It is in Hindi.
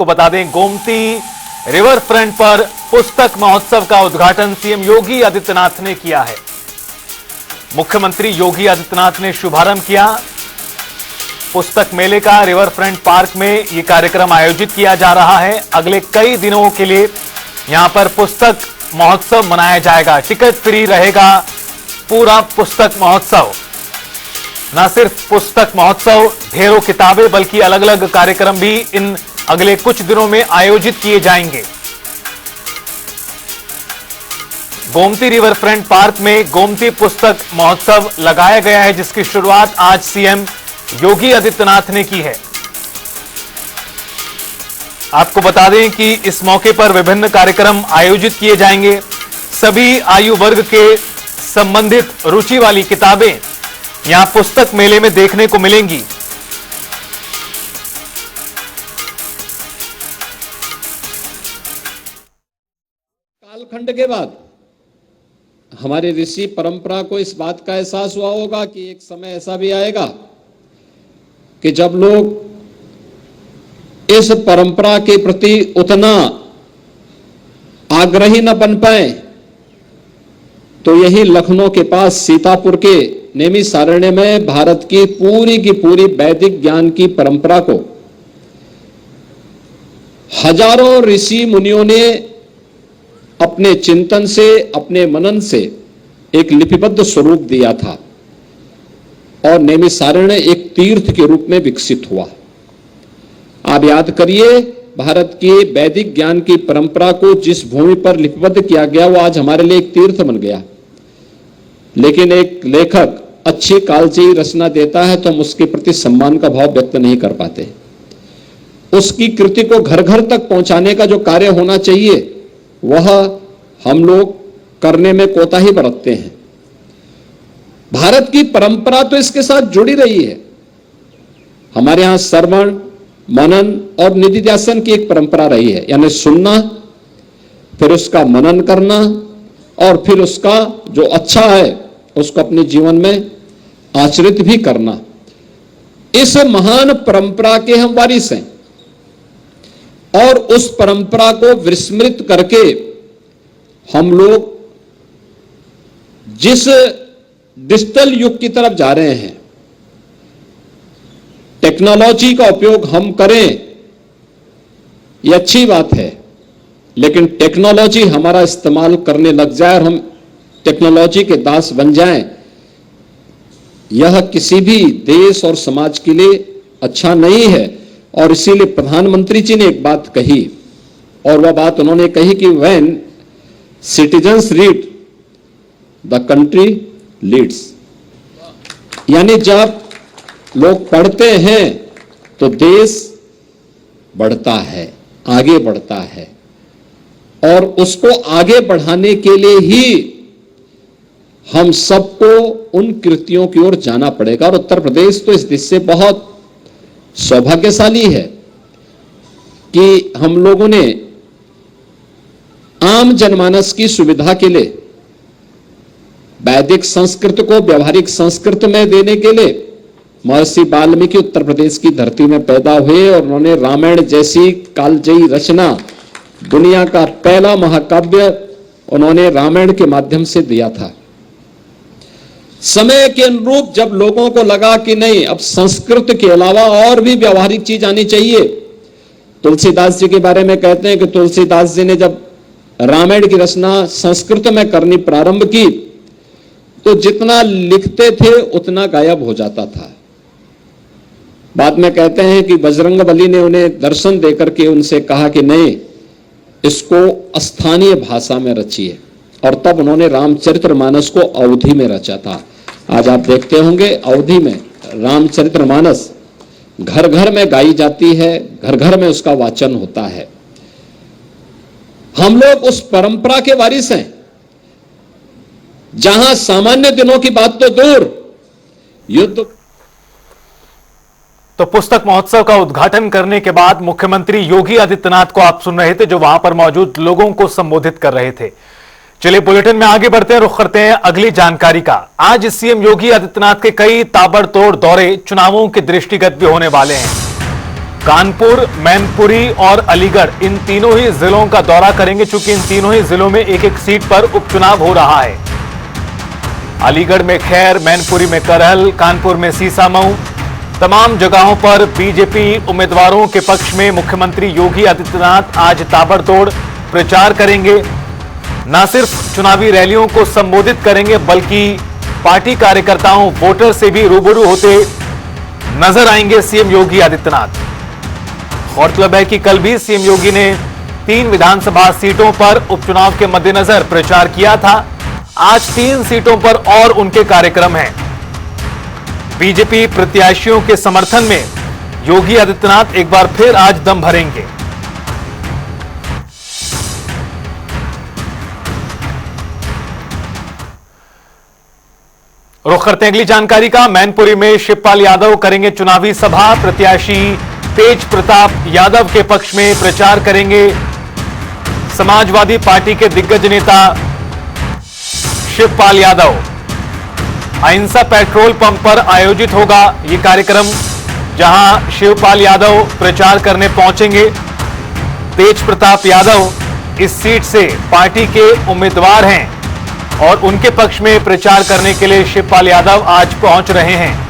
को बता दें, गोमती रिवर फ्रंट पर पुस्तक महोत्सव का उद्घाटन सीएम योगी आदित्यनाथ ने किया है। मुख्यमंत्री योगी आदित्यनाथ ने शुभारंभ किया। पुस्तक मेले का रिवर फ्रंट पार्क में यह कार्यक्रम आयोजित किया जा रहा है। अगले कई दिनों के लिए यहां पर पुस्तक महोत्सव मनाया जाएगा। टिकट फ्री रहेगा पूरा पुस्तक महोत्सव। न सिर्फ पुस्तक महोत्सव, ढेरों किताबें, बल्कि अलग अलग कार्यक्रम भी इन अगले कुछ दिनों में आयोजित किए जाएंगे। गोमती रिवर फ्रंट पार्क में गोमती पुस्तक महोत्सव लगाया गया है, जिसकी शुरुआत आज सीएम योगी आदित्यनाथ ने की है। आपको बता दें कि इस मौके पर विभिन्न कार्यक्रम आयोजित किए जाएंगे। सभी आयु वर्ग के संबंधित रुचि वाली किताबें यहां पुस्तक मेले में देखने को मिलेंगी। कालखंड के बाद हमारे ऋषि परंपरा को इस बात का एहसास हुआ होगा कि एक समय ऐसा भी आएगा कि जब लोग इस परंपरा के प्रति उतना आग्रही न बन पाए, तो यही लखनऊ के पास सीतापुर के नैमिषारण्य में भारत की पूरी वैदिक ज्ञान की परंपरा को हजारों ऋषि मुनियों ने अपने चिंतन से, अपने मनन से एक लिपिबद्ध स्वरूप दिया था और नैमिषारण्य एक तीर्थ के रूप में विकसित हुआ। आप याद करिए, भारत की वैदिक ज्ञान की परंपरा को जिस भूमि पर लिपिबद्ध किया गया वो आज हमारे लिए एक तीर्थ बन गया। लेकिन एक लेखक अच्छी कालजयी रचना देता है तो हम उसके प्रति सम्मान का भाव व्यक्त नहीं कर पाते। उसकी कृति को घर घर तक पहुंचाने का जो कार्य होना चाहिए वह हम लोग करने में कोताही बरतते हैं। भारत की परंपरा तो इसके साथ जुड़ी रही है। हमारे यहां श्रवण, मनन और निधिध्यासन की एक परंपरा रही है, यानी सुनना, फिर उसका मनन करना और फिर उसका जो अच्छा है उसको अपने जीवन में आचरित भी करना। इस महान परंपरा के हम वारिस हैं और उस परंपरा को विस्मृत करके हम लोग जिस डिजिटल युग की तरफ जा रहे हैं, टेक्नोलॉजी का उपयोग हम करें, यह अच्छी बात है, लेकिन टेक्नोलॉजी हमारा इस्तेमाल करने लग जाए और हम टेक्नोलॉजी के दास बन जाएं, यह किसी भी देश और समाज के लिए अच्छा नहीं है। और इसीलिए प्रधानमंत्री जी ने एक बात कही, और वह बात उन्होंने कही कि when citizens read the country leads, यानी जब लोग पढ़ते हैं तो देश बढ़ता है, आगे बढ़ता है। और उसको आगे बढ़ाने के लिए ही हम सबको उन कृतियों की ओर जाना पड़ेगा। और उत्तर प्रदेश तो इस दिशा से बहुत सौभाग्यशाली है कि हम लोगों ने आम जनमानस की सुविधा के लिए वैदिक संस्कृत को व्यवहारिक संस्कृत में देने के लिए महर्षि वाल्मीकि उत्तर प्रदेश की धरती में पैदा हुए और उन्होंने रामायण जैसी कालजयी रचना, दुनिया का पहला महाकाव्य उन्होंने रामायण के माध्यम से दिया था। समय के अनुरूप जब लोगों को लगा कि नहीं, अब संस्कृत के अलावा और भी व्यवहारिक चीज आनी चाहिए, तुलसीदास जी के बारे में कहते हैं कि तुलसीदास जी ने जब रामायण की रचना संस्कृत में करनी प्रारंभ की तो जितना लिखते थे उतना गायब हो जाता था। बाद में कहते हैं कि बजरंगबली ने उन्हें दर्शन देकर के उनसे कहा कि नहीं, इसको स्थानीय भाषा में रचिए, और तब उन्होंने रामचरितमानस को अवधी में रचा था। आज आप देखते होंगे अवधी में रामचरितमानस घर घर में गाई जाती है, घर घर में उसका वाचन होता है। हम लोग उस परंपरा के वारिस हैं जहां सामान्य दिनों की बात तो दूर, युद्ध। तो पुस्तक महोत्सव का उद्घाटन करने के बाद मुख्यमंत्री योगी आदित्यनाथ को आप सुन रहे थे, जो वहां पर मौजूद लोगों को संबोधित कर रहे थे। चलिए बुलेटिन में आगे बढ़ते हैं, रुख करते हैं अगली जानकारी का। आज सीएम योगी आदित्यनाथ के कई ताबड़तोड़ दौरे चुनावों के दृष्टिगत भी होने वाले हैं। कानपुर, मैनपुरी और अलीगढ़ इन तीनों ही जिलों का दौरा करेंगे, चूंकि इन तीनों ही जिलों में एक एक सीट पर उपचुनाव हो रहा है। अलीगढ़ में खैर, मैनपुरी में करहल, कानपुर में सीसामऊ, तमाम जगहों पर बीजेपी उम्मीदवारों के पक्ष में मुख्यमंत्री योगी आदित्यनाथ आज ताबड़तोड़ प्रचार करेंगे। न सिर्फ चुनावी रैलियों को संबोधित करेंगे, बल्कि पार्टी कार्यकर्ताओं, वोटर से भी रूबरू होते नजर आएंगे सीएम योगी आदित्यनाथ। गौरतलब है कि कल भी सीएम योगी ने 3 विधानसभा सीटों पर उपचुनाव के मद्देनजर प्रचार किया था। आज 3 सीटों पर और उनके कार्यक्रम हैं। बीजेपी प्रत्याशियों के समर्थन में योगी आदित्यनाथ एक बार फिर आज दम भरेंगे। रुख करते हैं अगली जानकारी का। मैनपुरी में शिवपाल यादव करेंगे चुनावी सभा। प्रत्याशी तेज प्रताप यादव के पक्ष में प्रचार करेंगे। समाजवादी पार्टी के दिग्गज नेता शिवपाल यादव। अहिंसा पेट्रोल पंप पर आयोजित होगा यह कार्यक्रम, जहां शिवपाल यादव प्रचार करने पहुंचेंगे। तेज प्रताप यादव इस सीट से पार्टी के उम्मीदवार हैं और उनके पक्ष में प्रचार करने के लिए शिवपाल यादव आज पहुंच रहे हैं।